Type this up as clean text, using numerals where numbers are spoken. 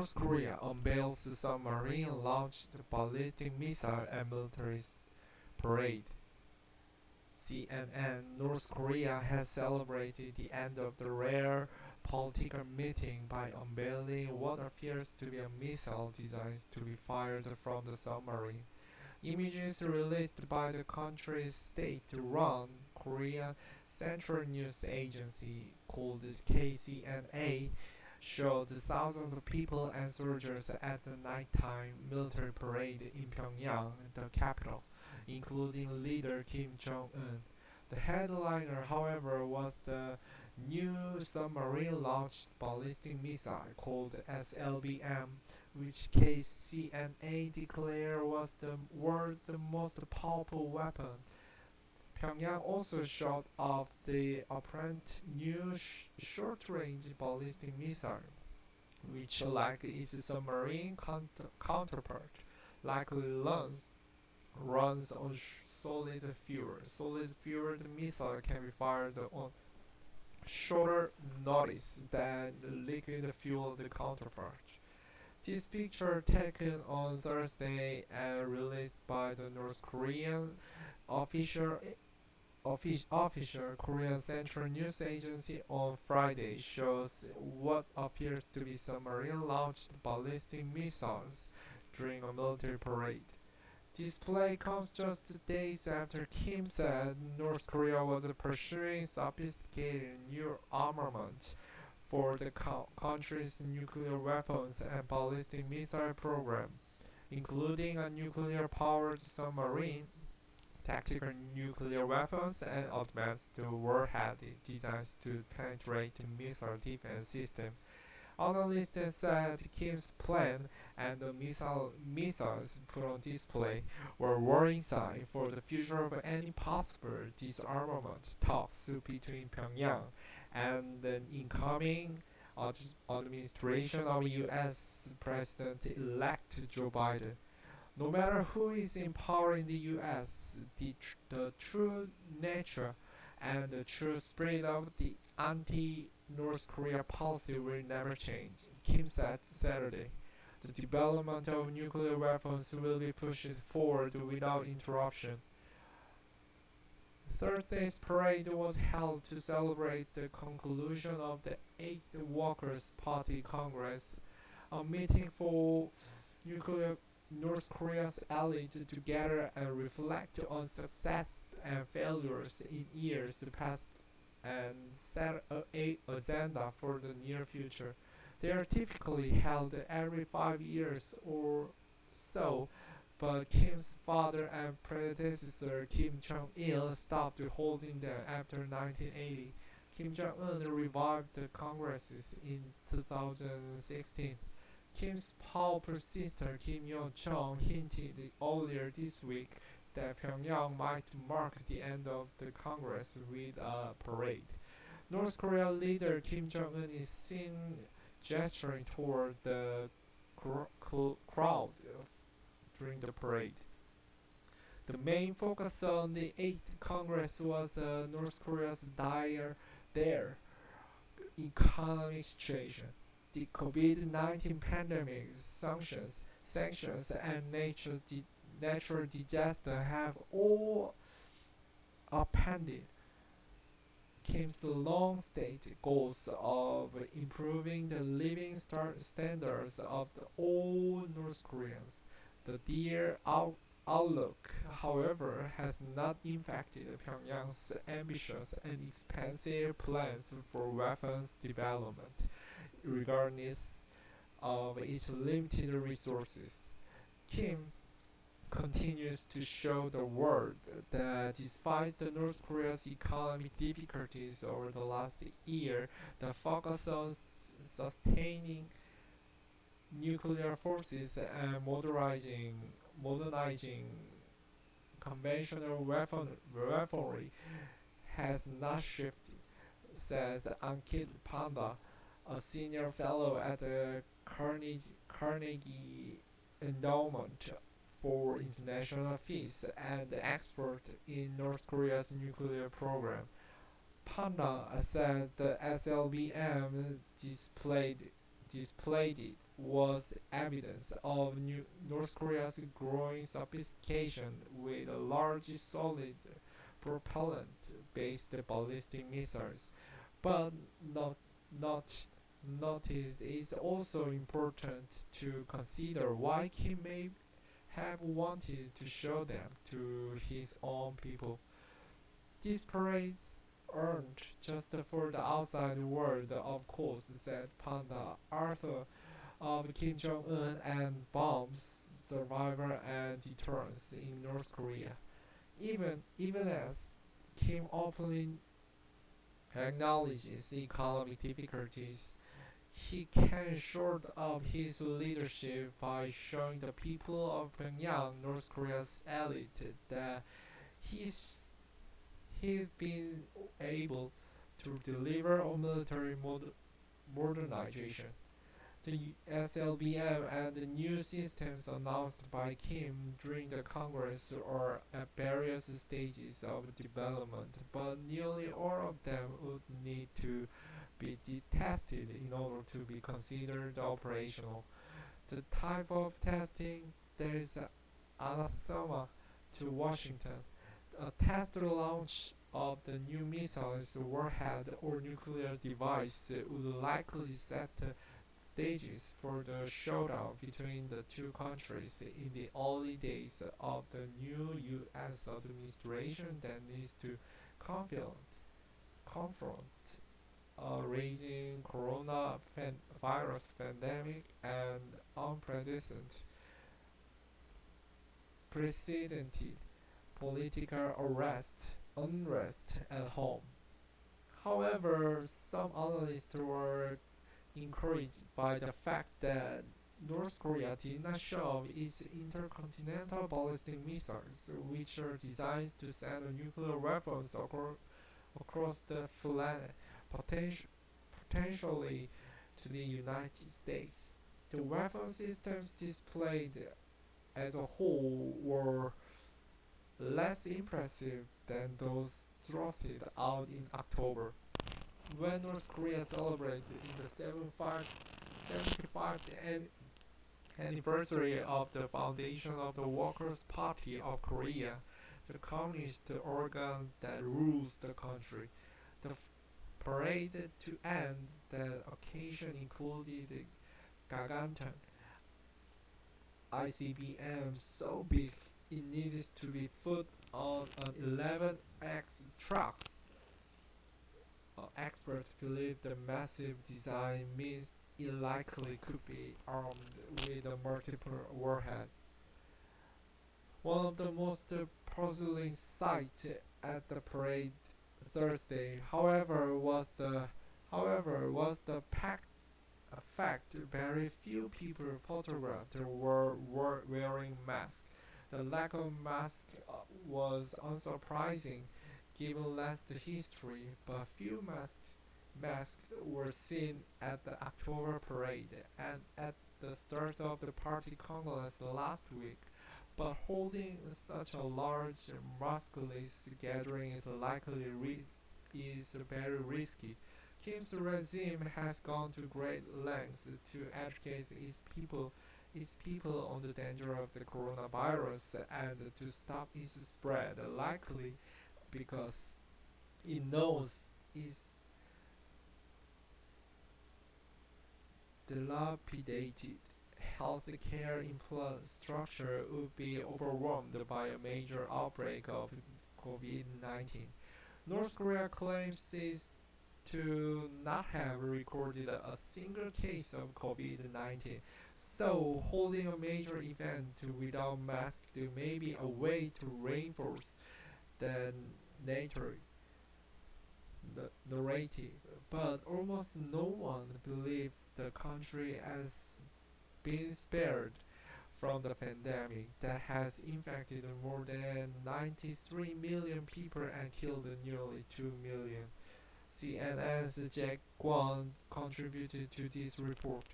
North Korea unveils submarine-launched ballistic missile and military parade. CNN North Korea has celebrated the end of the rare political meeting by unveiling what appears to be a missile designed to be fired from the submarine. Images released by the country's state-run Korean Central News Agency called KCNA showed thousands of people and soldiers at the nighttime military parade in Pyongyang, the capital, including leader Kim Jong-un. The headliner, however, was the new submarine-launched ballistic missile called SLBM, which KCNA declared was the world's most powerful weapon. Pyongyang also showed off the apparent new short-range ballistic missile, which, like its submarine counterpart, likely runs on solid fuel. Solid-fueled missile can be fired on shorter notice than the liquid-fueled counterpart. This picture, taken on Thursday and released by the North Korean official Korean Central News Agency on Friday, shows what appears to be submarine-launched ballistic missiles during a military parade. Display comes just days after Kim said North Korea was pursuing sophisticated new armament for the country's nuclear weapons and ballistic missile program, including a nuclear-powered submarine, tactical nuclear weapons, and advanced warhead designs to penetrate missile defense system. Analysts said Kim's plan and the missiles put on display were warning sign for the future of any possible disarmament talks between Pyongyang and the incoming administration of U.S. President-elect Joe Biden. No matter who is in power in the U.S., the true nature and the true spirit of the anti-North Korea policy will never change, Kim said Saturday. The development of nuclear weapons will be pushed forward without interruption. Thursday's parade was held to celebrate the conclusion of the 8th Workers' Party Congress, a meeting for nuclear North Korea's elite to gather and reflect on success and failures in years past and set a agenda for the near future. They are typically held every 5 years or so, but Kim's father and predecessor Kim Jong-il stopped holding them after 1980. Kim Jong-un revived the congresses in 2016. Kim's powerful sister Kim Yo-jong hinted earlier this week that Pyongyang might mark the end of the Congress with a parade. North Korea leader Kim Jong-un is seen gesturing toward the crowd during the parade. The main focus on the 8th Congress was North Korea's dire economic situation. The COVID-19 pandemic, sanctions, and natural disaster have all upended Kim's long-stated goals of improving the living standards of all North Koreans. The dire outlook, however, has not impacted Pyongyang's ambitious and expensive plans for weapons development, regardless of its limited resources. Kim continues to show the world that despite the North Korea's economic difficulties over the last year, the focus on sustaining nuclear forces and modernizing conventional weaponry has not shifted, says Ankit Panda, a senior fellow at the Carnegie Endowment for International Peace and expert in North Korea's nuclear program. Panda said the SLBM displayed it was evidence of North Korea's growing sophistication with large solid propellant-based ballistic missiles. But not not not it is also important to consider why Kim may have wanted to show them to his own people. This praise earned just for the outside world, of course, said Panda Arthur of Kim Jong Un and bombs survivor and deterrence in North Korea. Even as Kim openly acknowledges economic difficulties, he can short up his leadership by showing the people of Pyongyang, North Korea's elite, that he's he's been able to deliver on military modernization. The SLBM and the new systems announced by Kim during the Congress are at various stages of development, but nearly all of them would need to be tested in order to be considered operational. The type of testing that is anathema to Washington. A test launch of the new missile's warhead or nuclear device would likely set the stages for the showdown between the two countries in the early days of the new US administration that needs to confront a raging coronavirus pandemic and unprecedented political unrest at home. However, some analysts were encouraged by the fact that North Korea did not show off its intercontinental ballistic missiles, which are designed to send nuclear weapons across the planet, potentially to the United States. The weapon systems displayed as a whole were less impressive than those thrusted out in October, when North Korea celebrated in the 75th anniversary of the foundation of the Workers' Party of Korea, the communist organ that rules the country. The parade to end the occasion included Gagantan ICBM so big it needed to be put on an 11X trucks. Experts believe the massive design means it likely could be armed with multiple warheads. One of the most puzzling sights at the parade Thursday, however, was the fact very few people photographed were wearing masks. The lack of masks was unsurprising given last history, but few masks were seen at the October parade and at the start of the party congress last week. But holding such a large maskless gathering is very risky. Kim's regime has gone to great lengths to educate its people on the danger of the coronavirus and to stop its spread, likely because it knows its dilapidated healthcare infrastructure would be overwhelmed by a major outbreak of COVID-19. North Korea claims to not have recorded a single case of COVID-19, so holding a major event without masks may be a way to reinforce the narrative. narrative. But almost no one believes the country has been spared from the pandemic that has infected more than 93 million people and killed nearly 2 million. CNN's Jack Guan contributed to this report.